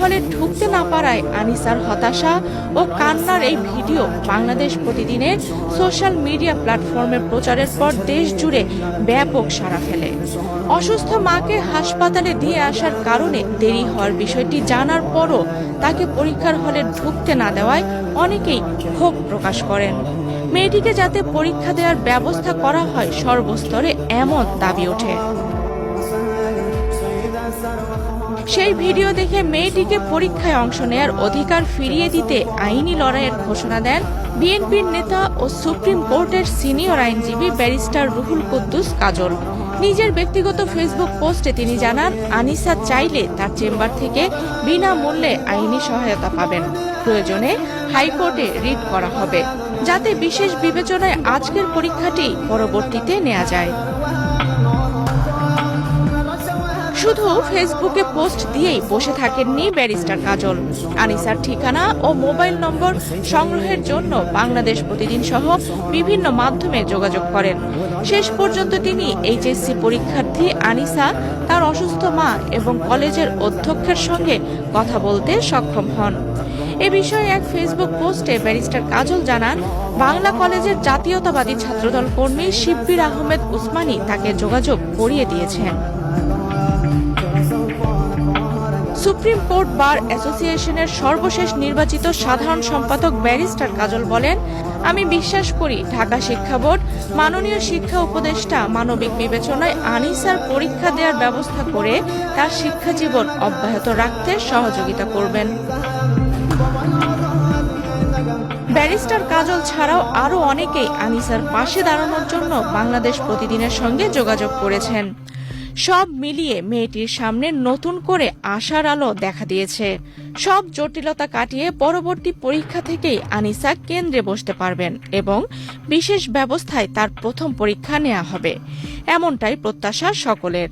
হলে ঢুকতে না পারায় আনিসার হতাশা ও কান্নার এই ভিডিও বাংলাদেশ প্রতিদিনের সোশ্যাল মিডিয়া প্ল্যাটফর্মে প্রচারের পর দেশ জুড়ে ব্যাপক সাড়া ফেলে। অসুস্থ মাকে হাসপাতালে দিয়ে আসার কারণে দেরি হওয়ার বিষয়টি জানার পরও তাকে পরীক্ষার হলে ঢুকতে না দেওয়ায় অনেকেই ক্ষোভ প্রকাশ করেন। মেয়েটিকে যাতে পরীক্ষা দেওয়ার ব্যবস্থা করা হয় সর্বস্তরে এমন দাবি ওঠে। সেই ভিডিও দেখে মেয়েটিকে পরীক্ষায় অংশ নেয়ার অধিকার ফিরিয়ে দিতে আইনি লড়াইয়ের ঘোষণা দেন বিএনপির নেতা ও সুপ্রিম কোর্টের সিনিয়র আইনজীবী ব্যারিস্টার রুহুল কুদ্দুস কাজল। নিজের ব্যক্তিগত ফেসবুক পোস্টে তিনি জানান, আনিসা চাইলে তার চেম্বার থেকে বিনামূল্যে আইনি সহায়তা পাবেন। প্রয়োজনে হাইকোর্টে রিট করা হবে, যাতে বিশেষ বিবেচনায় আজকের পরীক্ষাটি পরবর্তীতে নেওয়া যায়। শুধু ফেসবুকে পোস্ট দিয়েই বসে থাকেননি ব্যারিস্টার কাজল। আনিসার ঠিকানা ও মোবাইল নম্বর সংগ্রহের জন্য বাংলাদেশ প্রতিদিন সহ বিভিন্ন মাধ্যমে যোগাযোগ করেন। শেষ পর্যন্ত তিনি এইচএসসি পরীক্ষার্থী আনিসা, তার অসুস্থ মা এবং কলেজের অধ্যক্ষের সঙ্গে কথা বলতে সক্ষম হন। এ বিষয়ে এক ফেসবুক পোস্টে ব্যারিস্টার কাজল জানান, বাংলা কলেজের জাতীয়তাবাদী ছাত্রদল কর্মী শিব্বির আহমেদ উসমানী তাকে যোগাযোগ করিয়ে দিয়েছেন। সুপ্রিম কোর্ট বার অ্যাসোসিয়েশনের সর্বশেষ নির্বাচিত সাধারণ সম্পাদক ব্যারিস্টার কাজল বলেন, আমি বিশ্বাস করি ঢাকা শিক্ষা বোর্ড মাননীয় শিক্ষা উপদেষ্টা মানবিক বিবেচনায় আনিসার পরীক্ষা দেওয়ার ব্যবস্থা করে তার শিক্ষা জীবন অব্যাহত রাখতে সহযোগিতা করবেন। ব্যারিস্টার কাজল ছাড়াও আরো অনেকেই আনিসার পাশে দাঁড়ানোর জন্য বাংলাদেশ প্রতিদিনের সঙ্গে যোগাযোগ করেছেন। সব মিলিয়ে মেয়েটির সামনে নতুন করে আশার আলো দেখা দিয়েছে। সব জটিলতা কাটিয়ে পরবর্তী পরীক্ষা থেকেই আনিসা কেন্দ্রে বসতে পারবেন এবং বিশেষ ব্যবস্থায় তার প্রথম পরীক্ষা নেওয়া হবে, এমনটাই প্রত্যাশা সকলের।